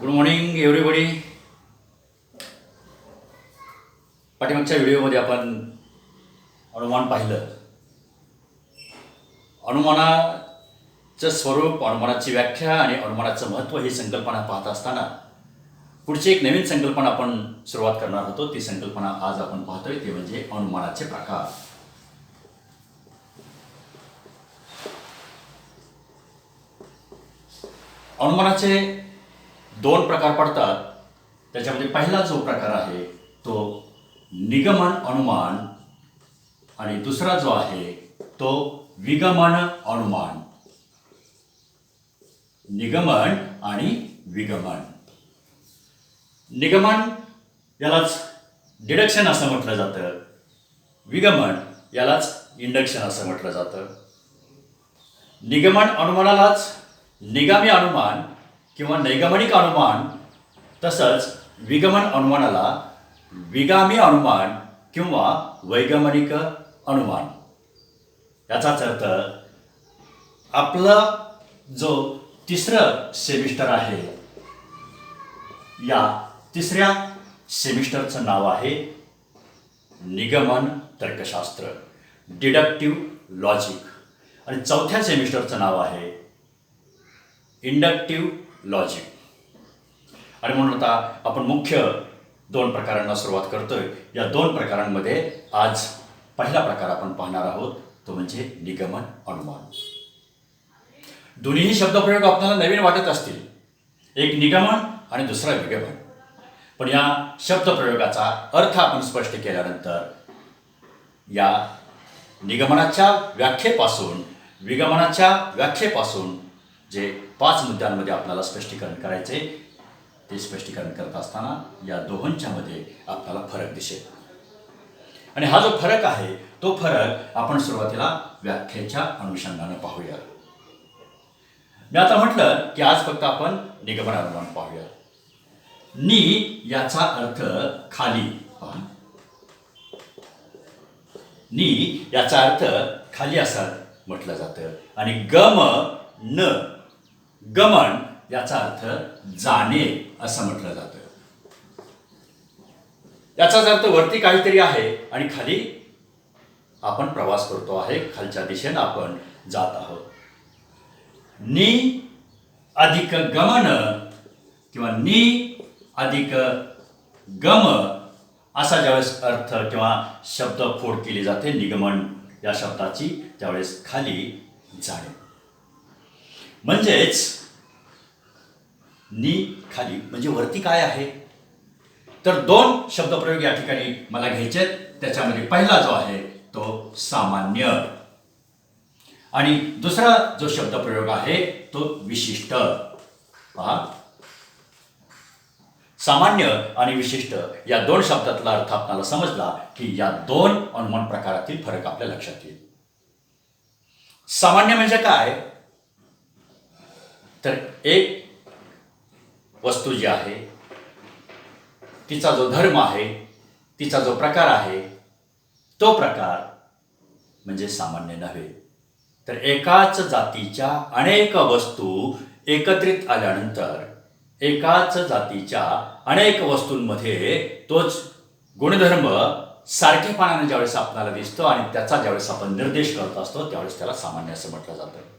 Good morning everybody. पाठीमागच्या व्हिडिओमध्ये आपण अनुमान पाहिलं. अनुमानाचं स्वरूप, अनुमानाची व्याख्या आणि अनुमानाचं महत्त्व ही संकल्पना पाहत असताना पुढची एक नवीन संकल्पना आपण सुरुवात करणार होतो. ती संकल्पना आज आपण पाहतोय, ते म्हणजे अनुमानाचे प्रकार. अनुमानाचे दोन प्रकार पडतात. त्याच्यामध्ये पहिला जो प्रकार आहे तो निगमन अनुमान आणि दुसरा जो आहे तो विगमन अनुमान. निगमन आणि विगमन. निगमन यालाच डिडक्शन असं म्हटलं जातं. विगमन यालाच इंडक्शन असं म्हटलं जातं. निगमन अनुमानालाच निगामी अनुमान किंवा नैगमनिक अनुमान, तसंच विगमन अनुमानाला विगामी अनुमान किंवा वैगमनिक अनुमान. याचाच अर्थ आपलं जो तिसरं सेमिस्टर आहे, या तिसऱ्या सेमिस्टरचं नाव आहे निगमन तर्कशास्त्र, डिडक्टिव्ह लॉजिक, आणि चौथ्या सेमिस्टरचं नाव आहे इंडक्टिव्ह लॉजिक. आणि म्हणून आता आपण मुख्य दोन प्रकारांना सुरुवात करतोय. या दोन प्रकारांमध्ये आज पहिला प्रकार आपण पाहणार आहोत, तो म्हणजे निगमन अनुमान. दोन्हीही शब्दप्रयोग आपल्याला नवीन वाटत असतील, एक निगमन आणि दुसरा विगमन. पण या शब्दप्रयोगाचा अर्थ आपण स्पष्ट केल्यानंतर या निगमनाच्या व्याख्येपासून विगमनाच्या व्याख्येपासून जे 5 मुद्द्यांमध्ये आपल्याला स्पष्टीकरण करायचे, ते स्पष्टीकरण करत असताना या दोहोंच्यामध्ये आपल्याला फरक दिसेल. आणि हा जो फरक आहे तो फरक आपण सुरुवातीला व्याख्येच्या अनुषंगाने पाहूया. मी आता म्हटलं की आज फक्त आपण निगमन अनुमान पाहूया. नि याचा अर्थ खाली. नि याचा अर्थ खाली असं म्हटलं जातं. आणि गमन याचा अर्थ जाणे असं म्हटलं जातं. याचाच अर्थ वरती काहीतरी आहे आणि खाली आपण प्रवास करतो आहे, खालच्या दिशेनं आपण जात आहोत. नि अधिक गमन किंवा नि अधिक गम असा ज्यावेळेस अर्थ किंवा शब्द फोड केली जाते निगमन या शब्दाची, त्यावेळेस खाली जाणे. म्हणजेच नि खाली म्हणजे वरती काय आहे, तर दोन शब्दप्रयोग या ठिकाणी मला घ्यायचे. त्याच्यामध्ये पहिला जो आहे तो सामान्य आणि दुसरा जो शब्दप्रयोग आहे तो विशिष्ट. पहा, सामान्य आणि विशिष्ट या दोन शब्दातला अर्थ आपल्याला समजला की या दोन अनुमान प्रकारातील फरक आपल्या लक्षात येईल. सामान्य म्हणजे काय, तर एक वस्तू जी आहे तिचा जो धर्म आहे, तिचा जो प्रकार आहे, तो प्रकार म्हणजे सामान्य नव्हे. तर एकाच जातीच्या अनेक वस्तू एकत्रित आल्यानंतर एकाच जातीच्या अनेक वस्तूंमध्ये तोच गुणधर्म सारखेपणाने ज्यावेळेस आपल्याला दिसतो आणि त्याचा ज्यावेळेस आपण निर्देश करत असतो, त्यावेळेस त्याला सामान्य असं म्हटलं जातं.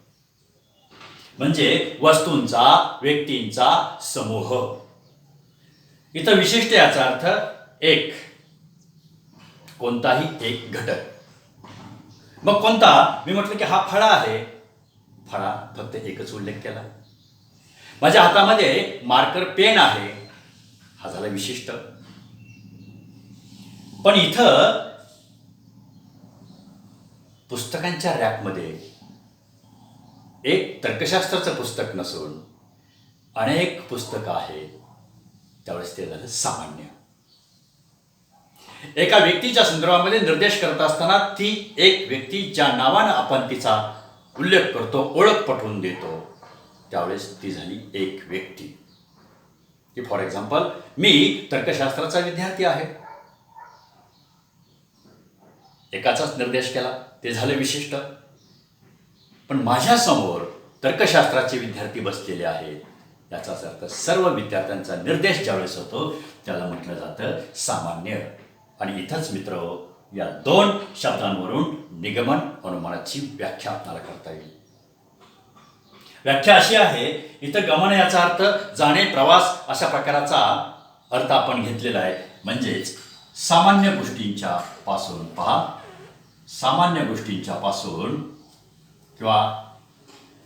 म्हणजे वस्तूंचा, व्यक्तींचा समूह. इथं विशिष्ट याचा अर्थ एक, कोणताही एक घटक. मग कोणता, मी म्हटलं की हा फळा आहे, फळा फक्त एकच उल्लेख केला. माझ्या हातामध्ये मार्कर पेन आहे, हा झाला विशिष्ट. पण इथं पुस्तकांच्या रॅकमध्ये एक तर्कशास्त्राचं पुस्तक नसून अनेक पुस्तकं आहेत, त्यावेळेस ते झालं सामान्य. एका व्यक्तीच्या संदर्भामध्ये निर्देश करत असताना ती एक व्यक्ती ज्या नावानं आपण तिचा उल्लेख करतो, ओळख पटवून देतो, त्यावेळेस ती झाली एक व्यक्ती. की फॉर एक्झाम्पल, मी तर्कशास्त्राचा विद्यार्थी आहे, एकाचाच निर्देश केला, ते झाले विशिष्ट. पण माझ्यासमोर तर्कशास्त्राचे विद्यार्थी बसलेले आहेत, याचाच अर्थ सर्व विद्यार्थ्यांचा निर्देश ज्यावेळेस होतो त्याला म्हटलं जातं सामान्य. आणि इथंच मित्र या दोन शब्दांवरून निगमन अनुमानाची व्याख्या आपल्याला करता येईल. व्याख्या अशी आहे, इथं गमन याचा अर्थ जाणे, प्रवास अशा प्रकाराचा अर्थ आपण घेतलेला आहे. म्हणजेच सामान्य गोष्टींच्या पासून सामान्य गोष्टींच्या पासून किंवा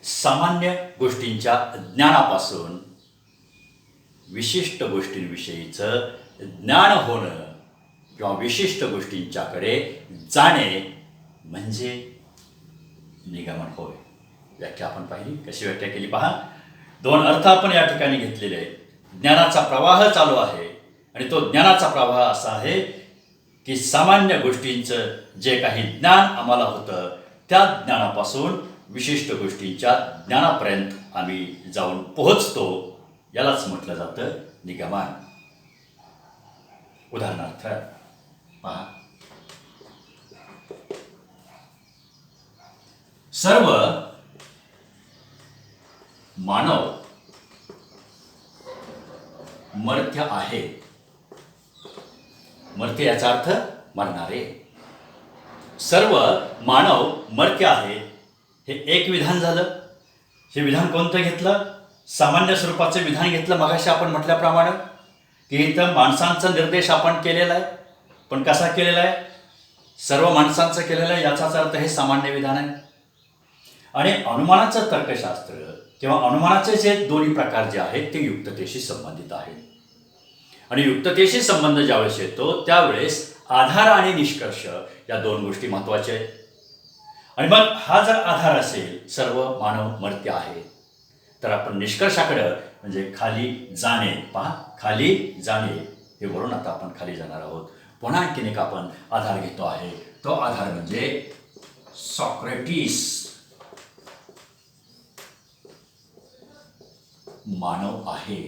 सामान्य गोष्टींच्या ज्ञानापासून विशिष्ट गोष्टींविषयीचं ज्ञान होणं किंवा विशिष्ट गोष्टींच्याकडे जाणे म्हणजे निगमन होय. व्याख्या आपण पाहिली. कशी व्याख्या केली पहा. दोन अर्थ आपण या ठिकाणी घेतलेले आहेत. ज्ञानाचा प्रवाह चालू आहे आणि तो ज्ञानाचा प्रवाह असा आहे की सामान्य गोष्टींचं जे काही ज्ञान आम्हाला होतं त्या ज्ञानापासून विशिष्ट गोष्टींच्या ज्ञानापर्यंत आम्ही जाऊन पोहोचतो. यालाच म्हटलं जातं निगमन. उदाहरणार्थ पहा. सर्व मानव मर्त्य आहे. मर्त्य याचा अर्थ मरणारे. सर्व मानव मर्त्य आहे हे एक विधान झालं. हे विधान कोणतं घेतलं? सामान्य स्वरूपाचं विधान घेतलं. मगाशी आपण म्हटल्याप्रमाणे की इथं माणसांचा निर्देश आपण केलेला आहे. पण कसा केलेला आहे? सर्व माणसांचं केलेलं आहे. याचाच अर्थ हे सामान्य विधान आहे. आणि अनुमानाचं तर्कशास्त्र किंवा अनुमानाचे जे दोन्ही प्रकार जे आहेत ते युक्ततेशी संबंधित आहेत. आणि युक्ततेशी संबंध ज्यावेळेस येतो त्यावेळेस आधार आणि निष्कर्ष या दोन गोष्टी महत्त्वाच्या आहेत. आणि मग हा जर आधार असेल सर्व मानव मर्त्य आहे तर आपण निष्कर्षाकडं म्हणजे खाली जाणे. पहा, खाली जाणे हे वरून आता आपण खाली जाणार आहोत. पुन्हा आणखीन एक आपण आधार घेतो आहे. तो आधार म्हणजे सॉक्रेटिस मानव आहे.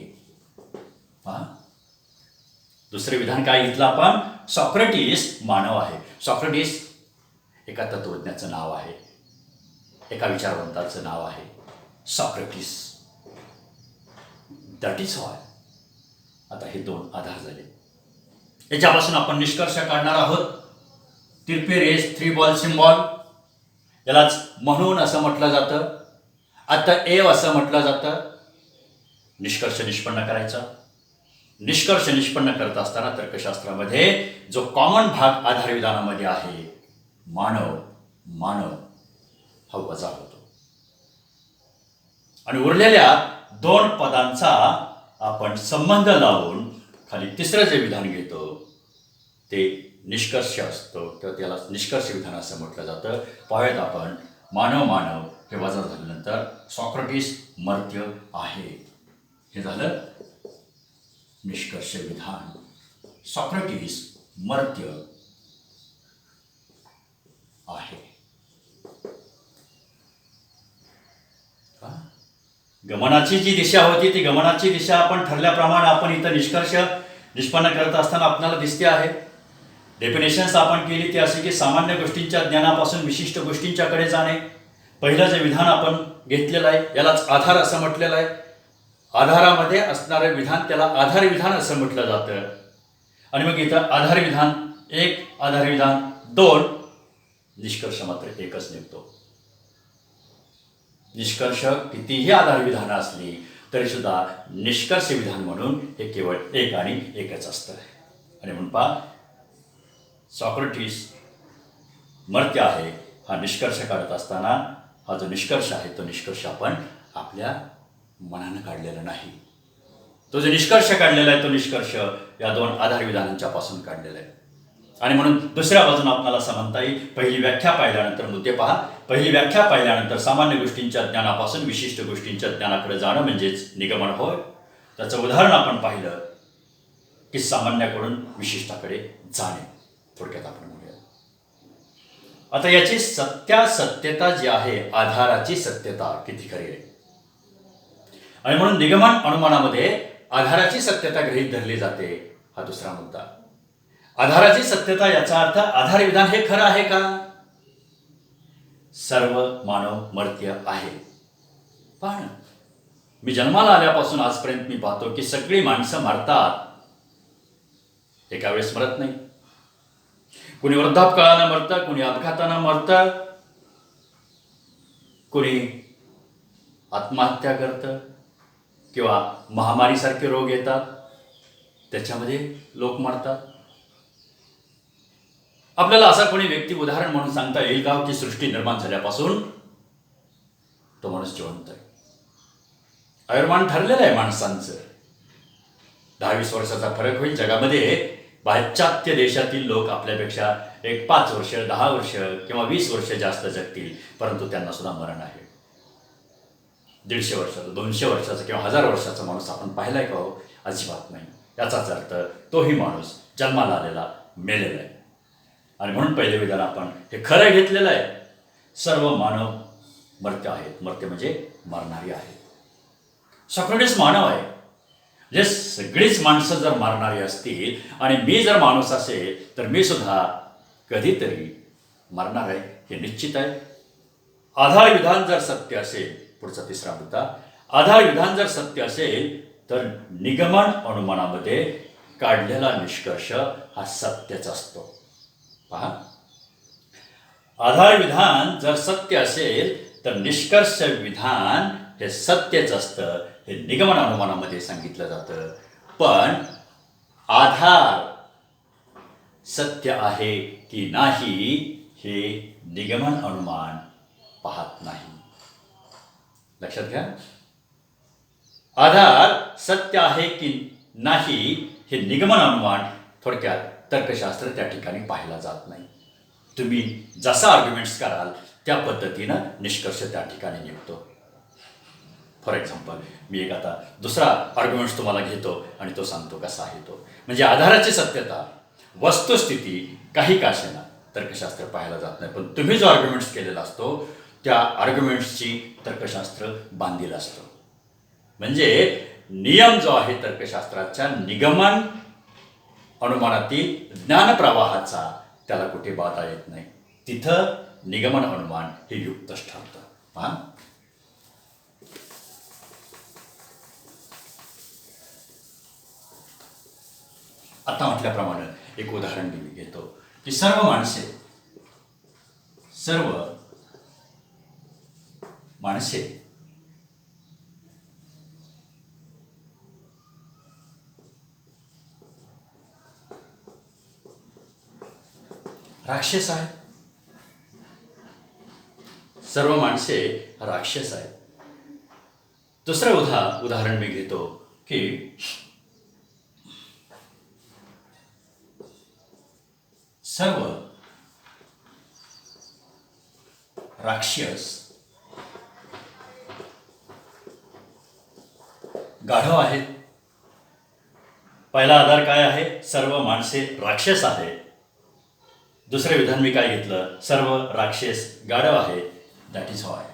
पहा, दुसरे विधान काय घेतलं आपण? सॉक्रेटिस मानव आहे. सॉक्रेटिस एका तत्वज्ञाचं नाव आहे, एका विचारवंताचं नाव आहे. सॉक्रेटिस, दॅट इज व्हाय. आता हे दोन आधार झाले. याच्यापासून आपण निष्कर्ष काढणार आहोत. तिरपी रेस, 3 बॉल सिम्बॉल, यालाच म्हणून असं म्हटलं जातं. आता एव असं म्हटलं जातं. निष्कर्ष निष्पन्न करायचा. निष्कर्ष निष्पन्न करत असताना तर्कशास्त्रामध्ये जो कॉमन भाग आधार विधानामध्ये आहे मानव, मानव हा वजा होतो. आणि उरलेल्या दोन पदांचा आपण संबंध लावून खाली तिसरं जे विधान घेतो ते निष्कर्ष असतो. तर त्याला निष्कर्ष विधान असं म्हटलं जातं. पाहूयात आपण. मानव मानव हे वजा झाल्यानंतर सॉक्रेटिस मर्त्य आहे. हे झालं निष्कर्ष विधान. सॉक्रेटिस मर्त्य आहे. गमनाची जी दिशा होती ती गमनाची दिशा आपण ठरल्याप्रमाणे आपण इथं निष्कर्ष निष्पन्न करत असताना आपल्याला दिसते आहे. डेफिनेशन्स आपण केली ती अशी की सामान्य गोष्टींच्या ज्ञानापासून विशिष्ट गोष्टींच्याकडे जाणे. पहिलं जे विधान आपण घेतलेलं आहे यालाच आधार असं म्हटलेलं आहे. आधारामध्ये असणारं विधान त्याला आधार विधान असं म्हटलं जातं. आणि मग इथं आधार विधान 1, आधार विधान 2, निष्कर्ष मात्र एकच निघतो. निष्कर्ष कितीही आधार विधानं असली तरी सुद्धा निष्कर्ष विधान म्हणून हे केवळ एक आणि एकच असतं. आणि म्हणून पहा, सॉक्रेटिस मर्त्य आहे हा निष्कर्ष काढत असताना हा जो निष्कर्ष आहे तो निष्कर्ष आपण आपल्या मनानं काढलेला नाही. तो जो निष्कर्ष काढलेला आहे तो निष्कर्ष या दोन आधार विधानांच्या पासून काढलेला आहे. आणि म्हणून दुसऱ्या बाजूने आपल्याला समजता येईल. पहिली व्याख्या पाहिल्यानंतर मुद्दे पहा. पहिली व्याख्या पाहिल्यानंतर सामान्य गोष्टींच्या ज्ञानापासून विशिष्ट गोष्टींच्या ज्ञानाकडे जाणं म्हणजेच निगमन होय. त्याचं उदाहरण आपण पाहिलं की सामान्याकडून विशिष्टाकडे जाणे. थोडक्यात आपण म्हणूया. आता याची सत्यता जी आहे, आधाराची सत्यता किती खरी आहे. आणि म्हणून निगमन अनुमानामध्ये आधाराची सत्यता गृहीत धरली जाते. हा दुसरा मुद्दा. आधाराची सत्यता याचा अर्थ आधार विधान हे खरं आहे का? सर्व मानव मर्त्य आहे. पण मी जन्माला आल्यापासून आजपर्यंत मी पाहतो की सगळी माणसं मरतात, एका वेळेस मरत नाही. कुणी वृद्धापकाळानं मरतं, कुणी अपघातानं मरतं, कुणी आत्महत्या करतं किंवा महामारीसारखे रोग येतात, त्याच्यामध्ये लोक मरतात. आपल्याला असा कोणी व्यक्ती उदाहरण म्हणून सांगता येईल का की सृष्टी निर्माण झाल्यापासून तो माणूस जिवंत आहे? आयुर्मान ठरलेलं आहे माणसांचं. 10-20 वर्षाचा फरक होईल जगामध्ये. पाश्चात्य देशातील लोक आपल्यापेक्षा 5 वर्ष, 10 वर्ष किंवा 20 वर्ष जास्त जगतील, परंतु त्यांना सुद्धा मरण आहे. 150 वर्षाचा, 200 वर्षाचा किंवा 1000 वर्षाचा माणूस आपण पाहिलाय का हो? अजिबात नाही. याचाच अर्थ तोही माणूस जन्माला आलेला मेलेला आहे. आणि म्हणून पहिले विधान आपण हे खरं घेतलेलं आहे, सर्व मानव मर्त्य आहेत. मर्त्य म्हणजे मरणारी आहेत. सॉक्रेटिस मानव आहे. जे सगळीच माणसं जर मारणारी असतील आणि मी जर माणूस असेल तर मी सुद्धा कधीतरी मरणार आहे, हे निश्चित आहे. आधार विधान जर सत्य असेल, पुढचा 3रा मुद्दा, आधार विधान जर सत्य असेल तर निगमन अनुमानामध्ये काढलेला निष्कर्ष हा सत्यच असतो. पहा, आधार विधान जर सत्य असेल तर निष्कर्ष विधान हे सत्यच असतं, हे निगमन अनुमानामध्ये सांगितलं जातं. पण आधार सत्य आहे की नाही हे निगमन अनुमान पाहत नाही. लक्षात घ्या, आधार सत्य आहे की नाही हे निगमन अनुमान, थोडक्यात तर्कशास्त्र त्या ठिकाणी पाहिला जात नाही. तुम्ही जसा आर्ग्युमेंट्स कराल त्या पद्धतीनं निष्कर्ष त्या ठिकाणी निघतो. फॉर एक्झाम्पल, मी एक आता दुसरा आर्ग्युमेंट्स तुम्हाला घेतो आणि तो सांगतो कसा आहे तो. म्हणजे आधाराची सत्यता, वस्तुस्थिती काही का असेना तर्कशास्त्र पाहायला जात नाही. पण तुम्ही जो आर्ग्युमेंट्स केलेला असतो त्या आर्ग्युमेंट्सची तर्कशास्त्र बांधील असतं. म्हणजे नियम जो आहे तर्कशास्त्राच्या निगमन अनुमानातील ज्ञानप्रवाहाचा, त्याला कुठे बाधा येत नाही. तिथं निगमन अनुमान हे युक्तच ठरतं. पहा, आता म्हटल्याप्रमाणे एक उदाहरण मी घेतो की सर्व माणसे राक्षस आहेत. सर्व माणसे राक्षस आहेत. दुसरं उदाहरण मी घेतो की सर्व राक्षस गाढव आहेत. पहिला आधार काय आहे? सर्व माणसे राक्षस आहेत. दुसरे विधान मी काय घेतलं? सर्व राक्षस गाढव आहेत. दॅट इज व्हाय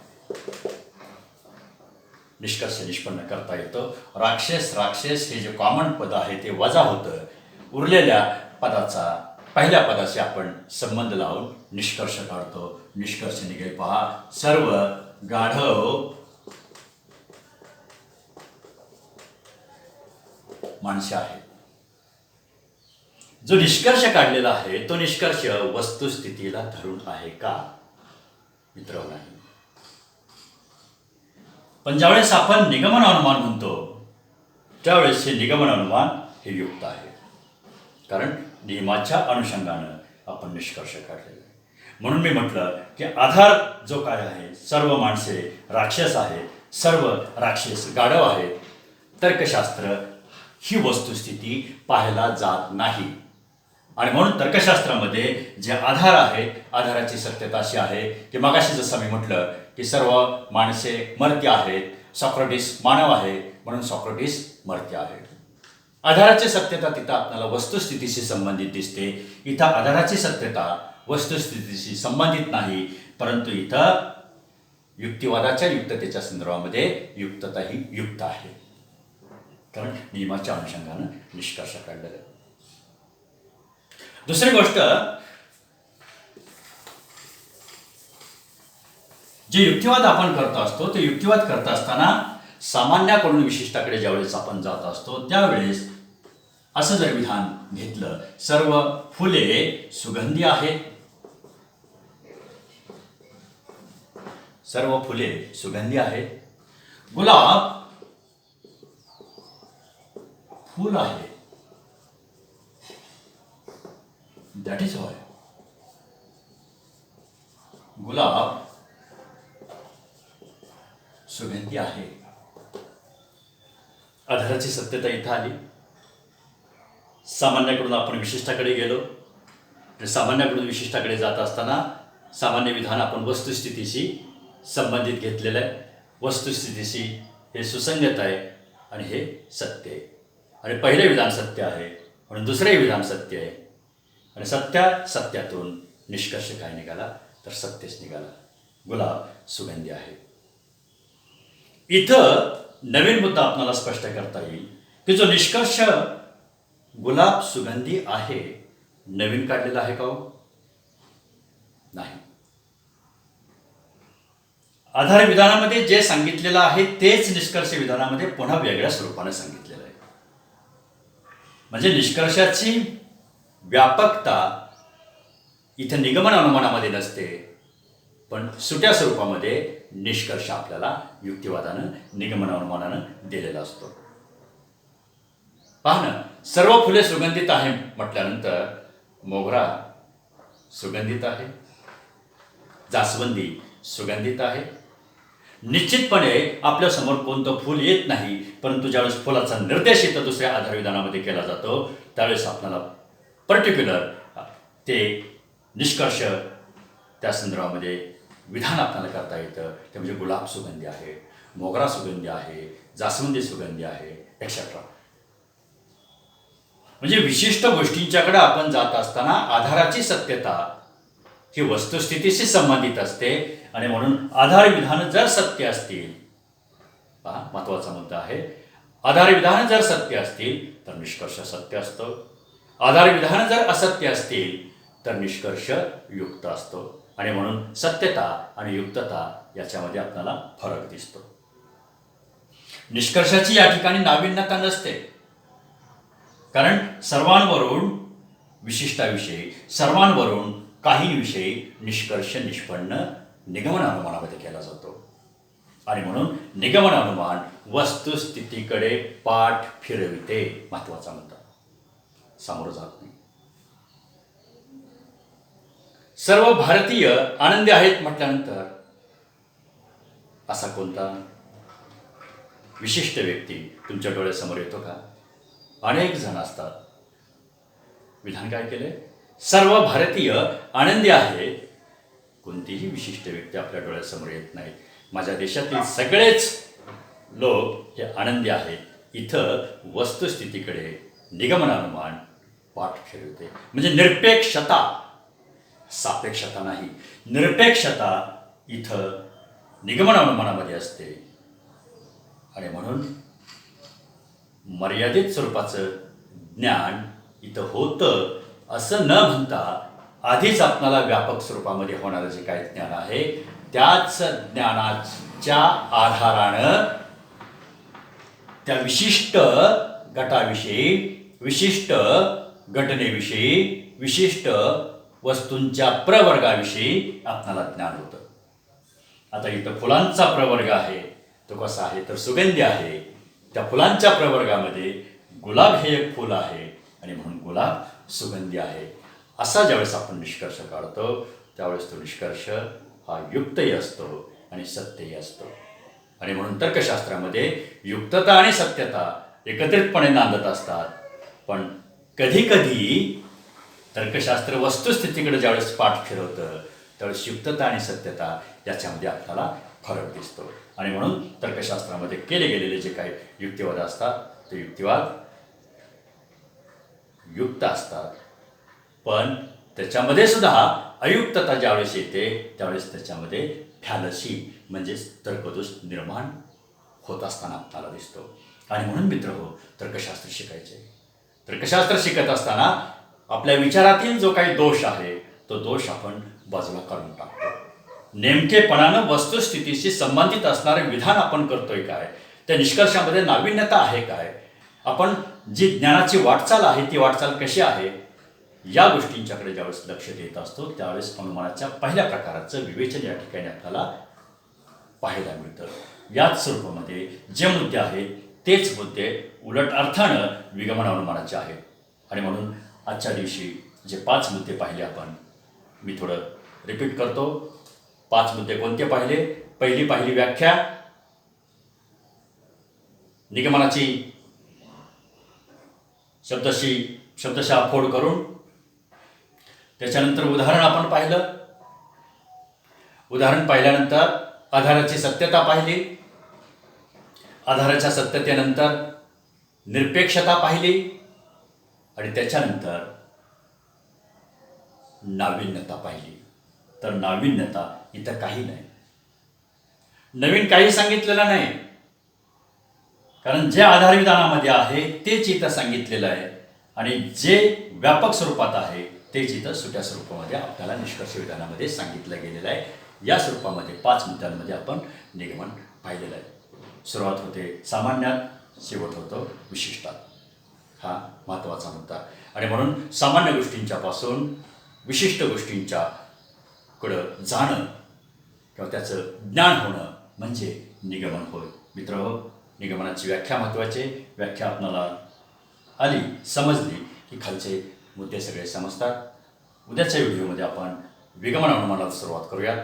निष्कर्ष निष्पन्न करता येतो. राक्षस हे जे कॉमन पद आहे ते वजा होतं. उरलेल्या पदाचा पहिल्या पदाशी आपण संबंध लावून निष्कर्ष काढतो. निष्कर्ष निघेल. पहा, सर्व गाढव माणसे आहेत. जो निष्कर्ष काढलेला आहे तो निष्कर्ष वस्तुस्थितीला धरून आहे का? मित्र नाही. पण ज्यावेळेस आपण निगमन अनुमान म्हणतो त्यावेळेस हे निगमन अनुमान हे युक्त आहे, कारण नियमाच्या अनुषंगानं आपण निष्कर्ष काढलेला आहे. म्हणून मी म्हटलं की आधार जो काय आहे, सर्व माणसे राक्षस आहेत, सर्व राक्षस गाढव आहेत. तर्कशास्त्र ही वस्तुस्थिती पाहायला जात नाही. आणि म्हणून तर्कशास्त्रामध्ये जे आधार आहे, आधाराची सत्यता अशी आहे की मगाशी जसं मी म्हटलं की सर्व माणसे मर्त्य आहेत. सॉक्रेटिस मानव आहे म्हणून सॉक्रेटिस मर्त्य आहे. आधाराची सत्यता तिथं आपल्याला वस्तुस्थितीशी संबंधित दिसते. इथं आधाराची सत्यता वस्तुस्थितीशी संबंधित नाही, परंतु इथं युक्तिवादाच्या युक्ततेच्या संदर्भामध्ये युक्तता ही युक्त आहे, कारण नियमाच्या अनुषंगानं निष्कर्ष काढलेला आहे. दुसरी गोष्ट, जे युक्तिवाद आपण करत असतो ते युक्तिवाद करत असताना सामान्याकडून विशिष्टाकडे ज्यावेळेस आपण जात असतो त्यावेळेस असं जर विधान घेतलं, सर्व फुले सुगंधी आहेत, सर्व फुले सुगंधी आहेत, गुलाब फूल आहे, दॅट इज ऑल. गुलाब सुगंधी आहे. आधाराची सत्यता इथं आली. सामान्याकडून आपण विशिष्टाकडे गेलो. सामान्याकडून विशिष्टाकडे जात असताना सामान्य विधान आपण वस्तुस्थितीशी संबंधित घेतलेलं आहे. वस्तुस्थितीशी हे सुसंगत आहे आणि हे सत्य आहे. आणि पहिले विधान सत्य आहे म्हणून दुसरे विधान सत्य आहे. आणि सत्यातून निष्कर्ष काय निघाला तर सत्यच निघाला. गुलाब सुगंधी आहे. इथं नवीन मुद्दा आपल्याला स्पष्ट करता येईल की जो निष्कर्ष गुलाब सुगंधी आहे नवीन काढलेला आहे का हो? नाही. आधार विधानामध्ये जे सांगितलेलं आहे तेच निष्कर्ष विधानामध्ये पुन्हा वेगळ्या स्वरूपाने सांगितलेलं आहे. म्हणजे निष्कर्षाची व्यापकता इथे निगमन अनुमानामध्ये नसते, पण सुट्या स्वरूपामध्ये निष्कर्ष आपल्याला युक्तिवादानं निगमन अनुमानानं दिलेला असतो. पहा ना, सर्व फुले सुगंधित आहे म्हटल्यानंतर मोगरा सुगंधित आहे, जास्वंदी सुगंधित आहे. निश्चितपणे आपल्यासमोर कोणतं फूल येत नाही, परंतु ज्यावेळेस फुलाचा निर्देश इथं दुसऱ्या आधारविधानामध्ये केला जातो त्यावेळेस आपल्याला पर्टिक्युलर ते निष्कर्ष त्या संदर्भामध्ये विधान आपल्याला करता येतं. ते म्हणजे गुलाब सुगंधी आहे, मोगरा सुगंधी आहे, जास्वंदी सुगंधी आहे, एक्सेट्रा. म्हणजे विशिष्ट गोष्टींच्याकडे आपण जात असताना आधाराची सत्यता ही वस्तुस्थितीशी संबंधित असते आणि म्हणून आधार विधान जर सत्य असतील, पहा महत्वाचा मुद्दा आहे, आधार विधान जर सत्य असतील तर निष्कर्ष सत्य असतो. आधार विधान जर असत्य असतील तर निष्कर्ष युक्त असतो. आणि म्हणून सत्यता आणि युक्तता याच्यामध्ये आपल्याला फरक दिसतो. निष्कर्षाची या ठिकाणी नाविन्यता नसते, कारण सर्वांवरून विशिष्टाविषयी, सर्वांवरून काहींविषयी निष्कर्ष निष्पन्न निगमन अनुमानामध्ये केला जातो. आणि म्हणून निगमन अनुमान वस्तुस्थितीकडे पाठ फिरविते. महत्वाचा मुद्दा, सामोरं जात नाही. सर्व भारतीय आनंदी आहेत म्हटल्यानंतर असा कोणता विशिष्ट व्यक्ती तुमच्या डोळ्यासमोर येतो का? अनेक जण असतात. विधान काय केले? सर्व भारतीय आनंदी आहेत. कोणतीही विशिष्ट व्यक्ती आपल्या डोळ्यासमोर येत नाही. माझ्या देशातील सगळेच लोक हे आनंदी आहेत. इथं वस्तुस्थितीकडे निगमन अनुमान पाठ फिरवते. म्हणजे निरपेक्षता, सापेक्षता नाही, निरपेक्षता इथं निगमन अनुमानामध्ये असते. आणि म्हणून मर्यादित स्वरूपाचं ज्ञान इथं होतं असं न म्हणता आधीच आपल्याला व्यापक स्वरूपामध्ये होणारं जे काही ज्ञान आहे त्याच ज्ञानाच्या आधारानं त्या विशिष्ट गटाविषयी, विशिष्ट घटनेविषयी, विशिष्ट वस्तूंच्या प्रवर्गाविषयी आपल्याला ज्ञान होतं. आता इथं फुलांचा प्रवर्ग आहे, तो कसा आहे तर सुगंधी आहे. त्या फुलांच्या प्रवर्गामध्ये गुलाब हे एक फूल आहे आणि म्हणून गुलाब सुगंधी आहे. असा ज्यावेळेस आपण निष्कर्ष काढतो त्यावेळेस तो निष्कर्ष हा युक्तही असतो आणि सत्यही असतो. आणि म्हणून तर्कशास्त्रामध्ये युक्तता आणि सत्यता एकत्रितपणे नांदत असतात. पण कधीकधी तर्कशास्त्र वस्तुस्थितीकडे ज्यावेळेस पाठ फिरवतं त्यावेळेस युक्तता आणि सत्यता याच्यामध्ये आपल्याला फरक दिसतो. आणि म्हणून तर्कशास्त्रामध्ये केले गेलेले जे काही युक्तिवाद असतात ते युक्तिवाद युक्त असतात. पण त्याच्यामध्ये सुद्धा अयुक्तता ज्यावेळेस येते त्यावेळेस त्याच्यामध्ये फॅलसी म्हणजेच तर्कदोष निर्माण होत असताना आपल्याला दिसतो. आणि म्हणून मित्रहो, तर्कशास्त्र शिकायचे. तर्कशास्त्र शिकत असताना आपल्या विचारातील जो काही दोष आहे तो दोष आपण बाजूला काढून टाकतो. नेमकेपणानं वस्तुस्थितीशी संबंधित असणारे विधान आपण करतोय काय त्या निष्कर्षामध्ये नाविन्यता आहे काय, आपण जी ज्ञानाची वाटचाल आहे ती वाटचाल कशी आहे, या गोष्टींच्याकडे ज्यावेळेस लक्ष देत असतो त्यावेळेस अनुमानाच्या पहिल्या प्रकाराचं विवेचन या ठिकाणी आपल्याला पाहायला मिळतं. याच स्वरूपामध्ये जे मुद्दे आहेत तेच मुद्दे उलट अर्थानं विगमन अनुमानाचे आहेत. आणि म्हणून आजच्या दिवशी जे 5 मुद्दे पाहिले आपण, मी थोडं रिपीट करतो. 5 मुद्दे कोणते पाहिले? पहिली पाहिली व्याख्या, निगमनाची शब्दशः फोड करून. त्याच्यानंतर उदाहरण आपण पाहिलं. उदाहरण पाहिल्यानंतर आधाराची सत्यता पाहिली. आधाराच्या सत्यतेनंतर निरपेक्षता पाहिली. आणि त्याच्यानंतर नाविन्यता पाहिली. तर नाविन्यता इथं काही नाही, नवीन काही सांगितलेलं नाही, कारण जे आधारविधानामध्ये आहे तेच इथं सांगितलेलं आहे आणि जे व्यापक स्वरूपात आहे तेच इथं सुट्या स्वरूपामध्ये आपल्याला निष्कर्ष विधानामध्ये सांगितलं गेलेलं आहे. या स्वरूपामध्ये 5 मुद्द्यांमध्ये आपण निगमन पाहिलेलं आहे. सुरुवात होते सामान्यात, शेवट होतो विशिष्टात. हा महत्त्वाचा मुद्दा. आणि म्हणून सामान्य गोष्टींच्यापासून विशिष्ट गोष्टींच्याकडं जाणं किंवा त्याचं ज्ञान होणं म्हणजे निगमन होय. मित्रहो, निगमनाची व्याख्या महत्त्वाची. व्याख्या आपणाला आली, समजली की खालचे मुद्दे सगळे समजतात. उद्याच्या व्हिडिओमध्ये आपण विगमन अनुमानाला सुरुवात करूया.